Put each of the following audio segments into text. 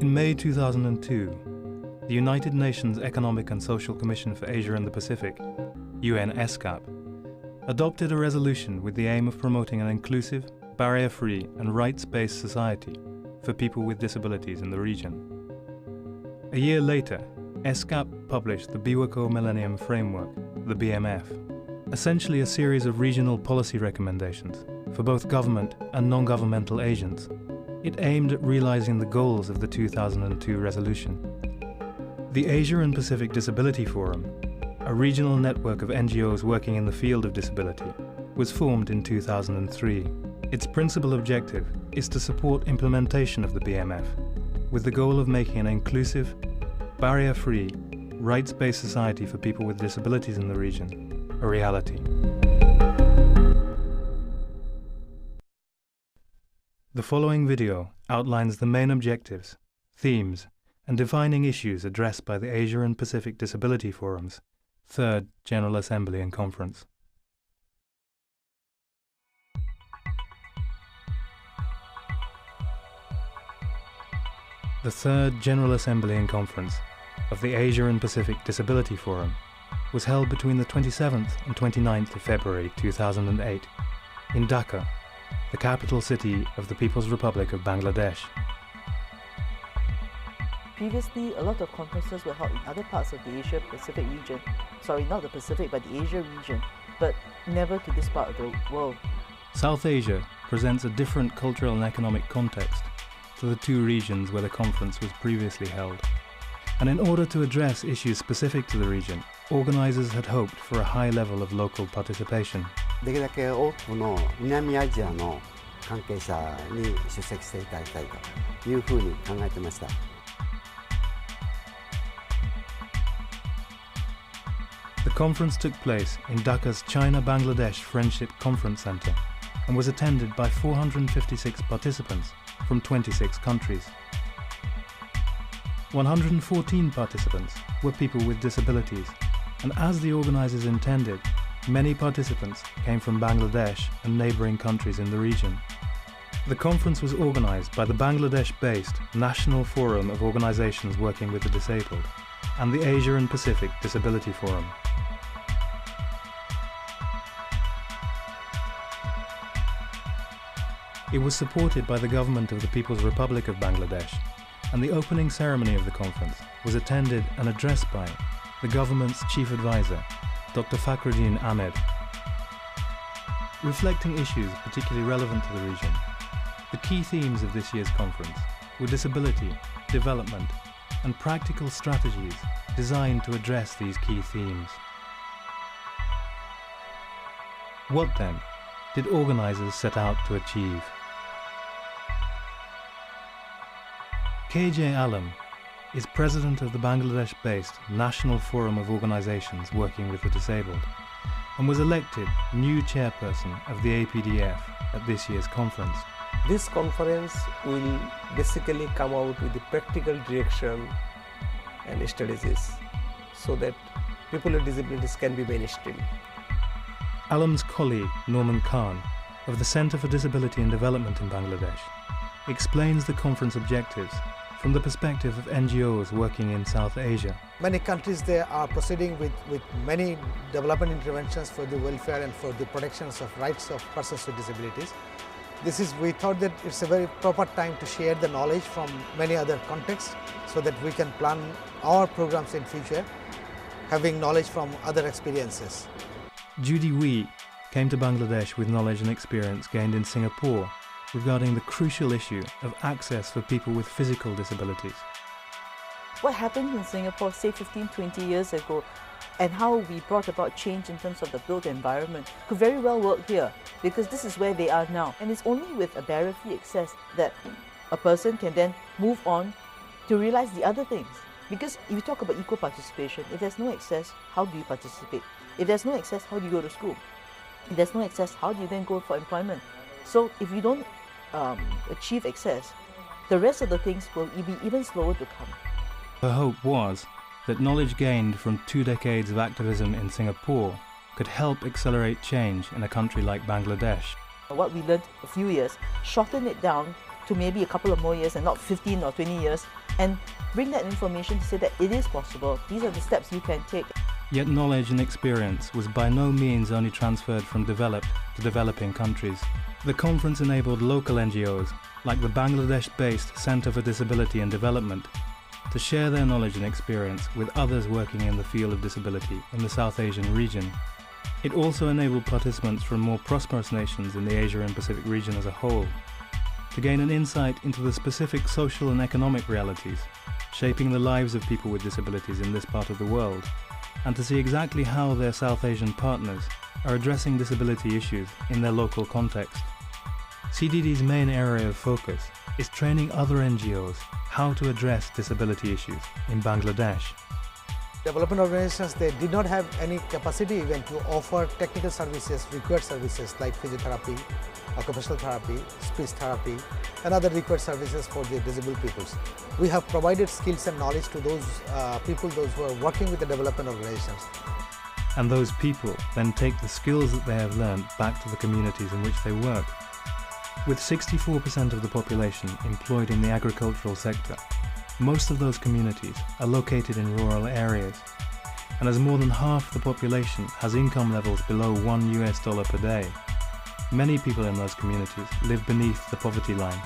In May 2002, the United Nations Economic and Social Commission for Asia and the Pacific, UN-ESCAP, adopted a resolution with the aim of promoting an inclusive, barrier-free and rights-based society for people with disabilities in the region. A year later, ESCAP published the Biwako Millennium Framework, the BMF, essentially a series of regional policy recommendations for both government and non-governmental agents. It aimed at realizing the goals of the 2002 resolution. The Asia and Pacific Disability Forum, a regional network of NGOs working in the field of disability, was formed in 2003. Its principal objective is to support implementation of the BMF, with the goal of making an inclusive, barrier-free, rights-based society for people with disabilities in the region a reality. The following video outlines the main objectives, themes, and defining issues addressed by the Asia and Pacific Disability Forum's Third General Assembly and Conference. The Third General Assembly and Conference of the Asia and Pacific Disability Forum was held between the 27th and 29th of February 2008 in Dhaka, the capital city of the People's Republic of Bangladesh. Previously, a lot of conferences were held in other parts of the Asia-Pacific region. Sorry, not the Pacific, but the Asia region, but never to this part of the world. South Asia presents a different cultural and economic context to the two regions where the conference was previously held. And in order to address issues specific to the region, organizers had hoped for a high level of local participation. できるだけ多くの南アジアの関係者に出席していただきたいというふうに考えていました。 The conference took place in Dhaka's China-Bangladesh Friendship Conference Center and was attended by 456 participants from 26 countries. 114 participants were people with disabilities, and as the organizers intended, many participants came from Bangladesh and neighboring countries in the region. The conference was organized by the Bangladesh-based National Forum of Organizations Working with the Disabled and the Asia and Pacific Disability Forum. It was supported by the government of the People's Republic of Bangladesh, and the opening ceremony of the conference was attended and addressed by the government's chief advisor, Dr. Fakhruddin Ahmed. Reflecting issues particularly relevant to the region, the key themes of this year's conference were disability, development, and practical strategies designed to address these key themes. What then did organizers set out to achieve? KJ Alam is president of the Bangladesh-based National Forum of Organizations Working with the Disabled and was elected new chairperson of the APDF at this year's conference. This conference will basically come out with the practical direction and strategies so that people with disabilities can be mainstream. Alam's colleague Norman Khan of the Center for Disability and Development in Bangladesh explains the conference objectives from the perspective of NGOs working in South Asia. Many countries there are proceeding with many development interventions for the welfare and for the protections of rights of persons with disabilities. We thought that it's a very proper time to share the knowledge from many other contexts so that we can plan our programs in future, having knowledge from other experiences. Judy Wee came to Bangladesh with knowledge and experience gained in Singapore regarding the crucial issue of access for people with physical disabilities. What happened in Singapore, say 15-20 years ago, and how we brought about change in terms of the built environment could very well work here, because this is where they are now. And it's only with a barrier-free access that a person can then move on to realize the other things. Because if you talk about equal participation, if there's no access, how do you participate? If there's no access, how do you go to school? If there's no access, how do you then go for employment? So if you don't achieve access, the rest of the things will be even slower to come. Her hope was that knowledge gained from 2 decades of activism in Singapore could help accelerate change in a country like Bangladesh. What we learned a few years, shorten it down to maybe a couple of more years and not 15 or 20 years, and bring that information to say that it is possible. These are the steps you can take. Yet knowledge and experience was by no means only transferred from developed to developing countries. The conference enabled local NGOs, like the Bangladesh-based Centre for Disability and Development, to share their knowledge and experience with others working in the field of disability in the South Asian region. It also enabled participants from more prosperous nations in the Asia and Pacific region as a whole to gain an insight into the specific social and economic realities shaping the lives of people with disabilities in this part of the world, and to see exactly how their South Asian partners are addressing disability issues in their local context. CDD's main area of focus is training other NGOs how to address disability issues in Bangladesh. Development organizations, they did not have any capacity even to offer technical services, required services like physiotherapy, occupational therapy, speech therapy, and other required services for the disabled peoples. We have provided skills and knowledge to those people, those who are working with the development organizations. And those people then take the skills that they have learned back to the communities in which they work. With 64% of the population employed in the agricultural sector, most of those communities are located in rural areas, and as more than half the population has income levels below $1 per day, many people in those communities live beneath the poverty line.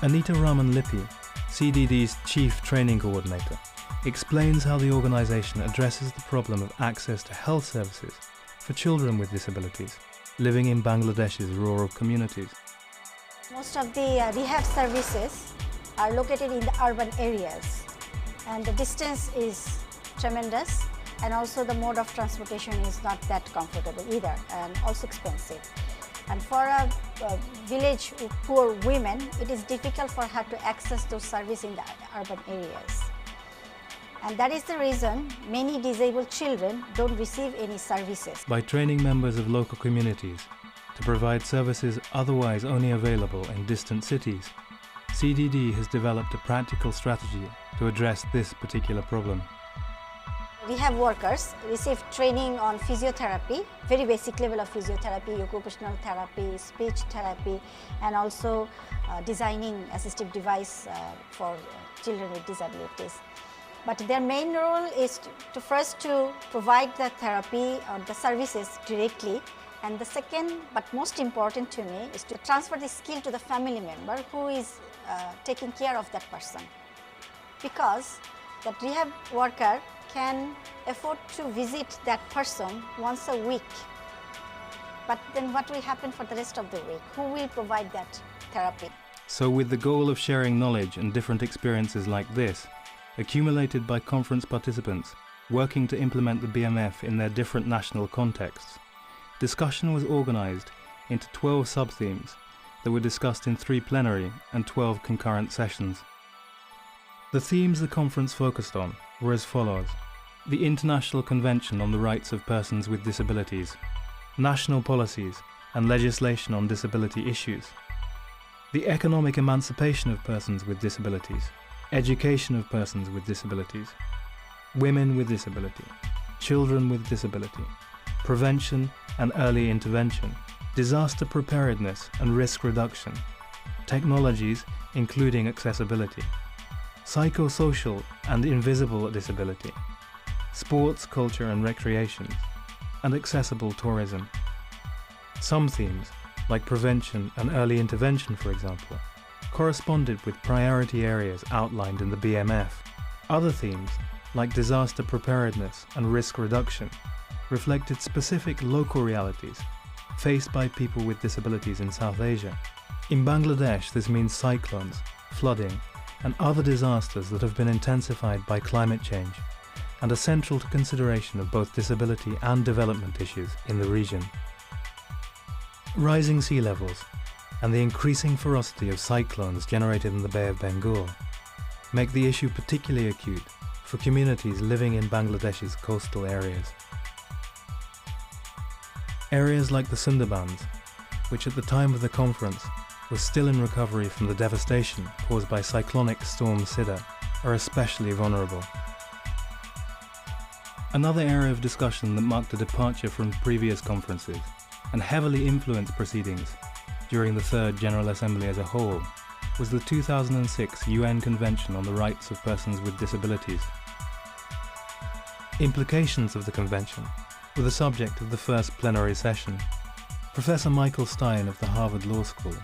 Anita Raman Lippi, CDD's Chief Training Coordinator, explains how the organisation addresses the problem of access to health services for children with disabilities living in Bangladesh's rural communities. Most of the rehab services are located in the urban areas, and the distance is tremendous, and also the mode of transportation is not that comfortable either, and also expensive. And for a village poor women, it is difficult for her to access those services in the urban areas. And that is the reason many disabled children don't receive any services. By training members of local communities to provide services otherwise only available in distant cities, CDD has developed a practical strategy to address this particular problem. Rehab workers receive training on physiotherapy, very basic level of physiotherapy, occupational therapy, speech therapy, and also designing assistive device for children with disabilities. But their main role is to first to provide the therapy or the services directly, and the second but most important to me is to transfer the skill to the family member who is taking care of that person, because that rehab worker can afford to visit that person once a week. But then what will happen for the rest of the week? Who will provide that therapy? So with the goal of sharing knowledge and different experiences like this, accumulated by conference participants working to implement the BMF in their different national contexts, discussion was organised into 12 sub-themes that were discussed in 3 plenary and 12 concurrent sessions. The themes the conference focused on were as follows: the International Convention on the Rights of Persons with Disabilities, national policies and legislation on disability issues, the economic emancipation of persons with disabilities, education of persons with disabilities, women with disability, children with disability, prevention and early intervention, disaster preparedness and risk reduction, technologies including accessibility, psychosocial and invisible disability, sports, culture and recreation, and accessible tourism. Some themes, like prevention and early intervention for example, corresponded with priority areas outlined in the BMF. Other themes, like disaster preparedness and risk reduction, reflected specific local realities faced by people with disabilities in South Asia. In Bangladesh, this means cyclones, flooding, and other disasters that have been intensified by climate change and are central to consideration of both disability and development issues in the region. Rising sea levels and the increasing ferocity of cyclones generated in the Bay of Bengal make the issue particularly acute for communities living in Bangladesh's coastal areas. Areas like the Sundarbans, which at the time of the conference was still in recovery from the devastation caused by cyclonic storm Sida, are especially vulnerable. Another area of discussion that marked a departure from previous conferences and heavily influenced proceedings during the Third General Assembly as a whole was the 2006 UN Convention on the Rights of Persons with Disabilities. Implications of the Convention were the subject of the first plenary session. Professor Michael Stein of the Harvard Law School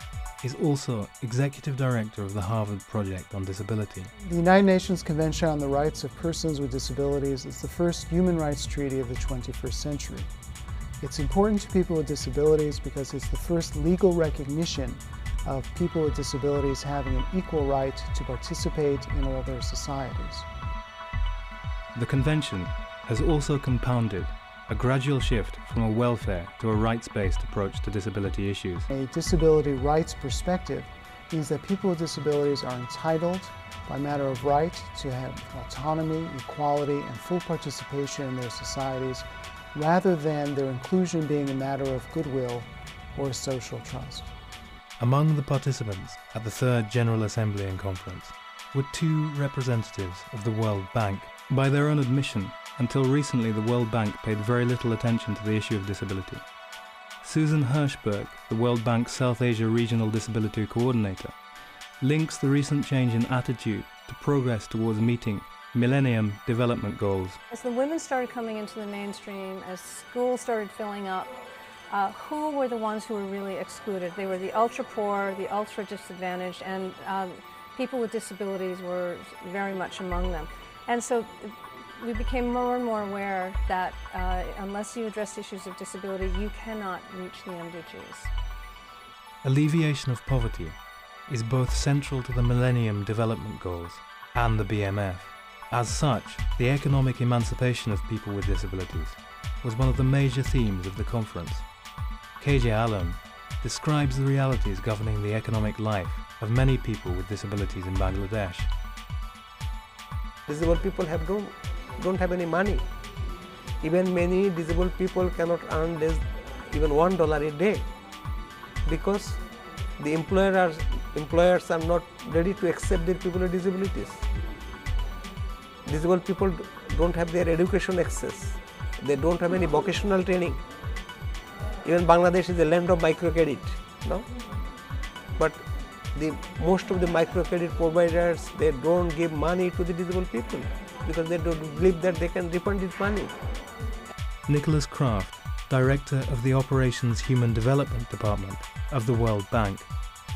is also Executive Director of the Harvard Project on Disability. The United Nations Convention on the Rights of Persons with Disabilities is the first human rights treaty of the 21st century. It's important to people with disabilities because it's the first legal recognition of people with disabilities having an equal right to participate in all their societies. The Convention has also compounded a gradual shift from a welfare to a rights-based approach to disability issues. A disability rights perspective means that people with disabilities are entitled, by matter of right, to have autonomy, equality, and full participation in their societies, rather than their inclusion being a matter of goodwill or social trust. Among the participants at the Third General Assembly and Conference were two representatives of the World Bank. By their own admission, until recently the World Bank paid very little attention to the issue of disability. Susan Hirschberg, the World Bank's South Asia Regional Disability Coordinator, links the recent change in attitude to progress towards meeting Millennium Development Goals. As the women started coming into the mainstream, as schools started filling up, who were the ones who were really excluded? They were the ultra poor, the ultra disadvantaged, and people with disabilities were very much among them. And so we became more and more aware that unless you address issues of disability, you cannot reach the MDGs. Alleviation of poverty is both central to the Millennium Development Goals and the BMF. As such, the economic emancipation of people with disabilities was one of the major themes of the conference. KJ Alam describes the realities governing the economic life of many people with disabilities in Bangladesh. Disabled people don't have any money. Even many disabled people cannot earn even $1 a day because the employers are not ready to accept their people with disabilities. Disabled people don't have their education access. They don't have any vocational training. Even Bangladesh is a land of microcredit, no? But most of the microcredit providers, they don't give money to the disabled people because they don't believe that they can refund this money. Nicholas Kraft, Director of the Operations Human Development Department of the World Bank,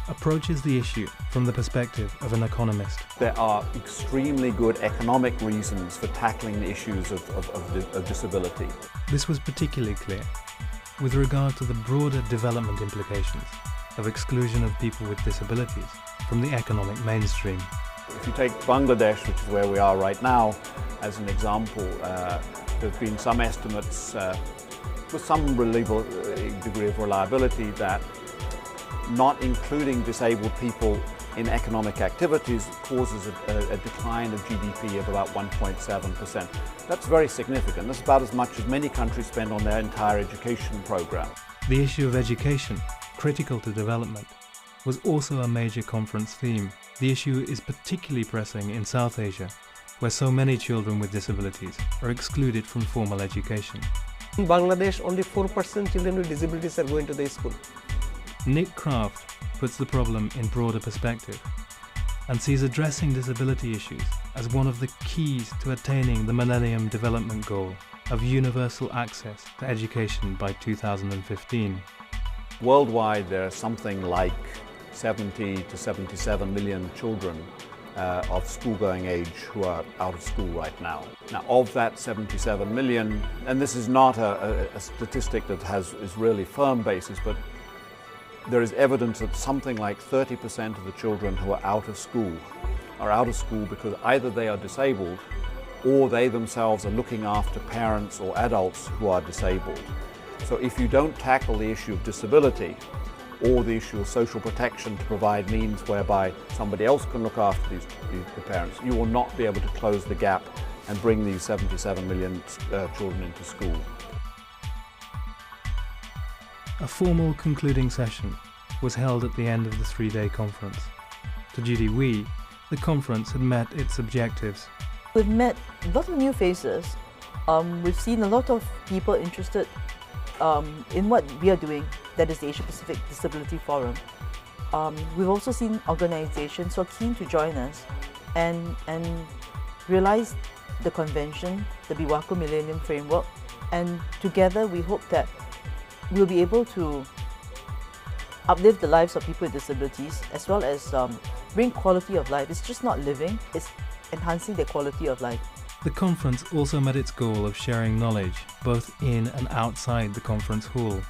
approaches the issue from the perspective of an economist. There are extremely good economic reasons for tackling the issues of disability. This was particularly clear with regard to the broader development implications of exclusion of people with disabilities from the economic mainstream. If you take Bangladesh, which is where we are right now, as an example, there have been some estimates with some degree of reliability that not including disabled people in economic activities causes a decline of GDP of about 1.7%. That's very significant. That's about as much as many countries spend on their entire education program. The issue of education, critical to development, was also a major conference theme. The issue is particularly pressing in South Asia, where so many children with disabilities are excluded from formal education. In Bangladesh, only 4% children with disabilities are going to the school. Nick Kraft puts the problem in broader perspective and sees addressing disability issues as one of the keys to attaining the Millennium Development Goal of universal access to education by 2015. Worldwide, there are something like 70 to 77 million children of school-going age who are out of school right now. Now, of that 77 million, and this is not a statistic that is really firm basis, but there is evidence that something like 30% of the children who are out of school because either they are disabled or they themselves are looking after parents or adults who are disabled. So if you don't tackle the issue of disability or the issue of social protection to provide means whereby somebody else can look after the parents, you will not be able to close the gap and bring these 77 million children into school. A formal concluding session was held at the end of the three-day conference. To Judy Wee, the conference had met its objectives. We've met a lot of new faces. We've seen a lot of people interested in what we are doing, that is the Asia Pacific Disability Forum, we've also seen organizations who are keen to join us and realize the convention, the Biwako Millennium Framework, and together we hope that we'll be able to uplift the lives of people with disabilities as well as bring quality of life. It's just not living, it's enhancing their quality of life. The conference also met its goal of sharing knowledge, both in and outside the conference hall.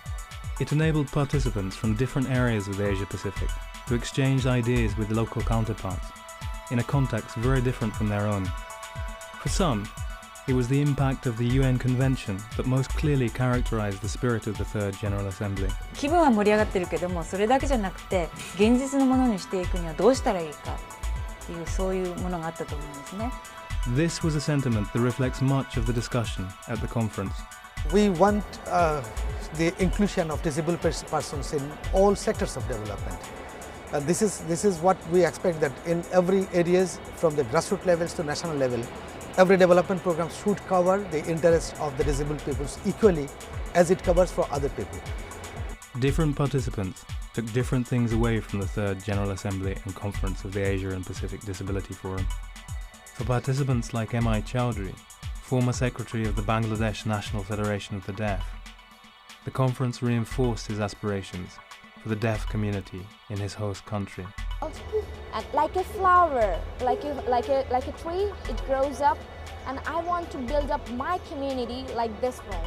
It enabled participants from different areas of the Asia Pacific to exchange ideas with local counterparts, in a context very different from their own. For some, it was the impact of the UN Convention that most clearly characterized the spirit of the Third General Assembly. 気分は盛り上がってるけども、それだけじゃなくて現実のものにしていくにはどうしたらいいかっていうそういうものがあったと思うんですね。This was a sentiment that reflects much of the discussion at the conference. We want the inclusion of disabled persons in all sectors of development. This is what we expect, that in every areas from the grassroots levels to national level, every development program should cover the interests of the disabled peoples equally as it covers for other people. Different participants took different things away from the Third General Assembly and Conference of the Asia and Pacific Disability Forum. For participants like M.I. Chowdhury, former secretary of the Bangladesh National Federation of the Deaf, the conference reinforced his aspirations for the deaf community in his host country. And like a flower, like a tree, it grows up, and I want to build up my community like this way.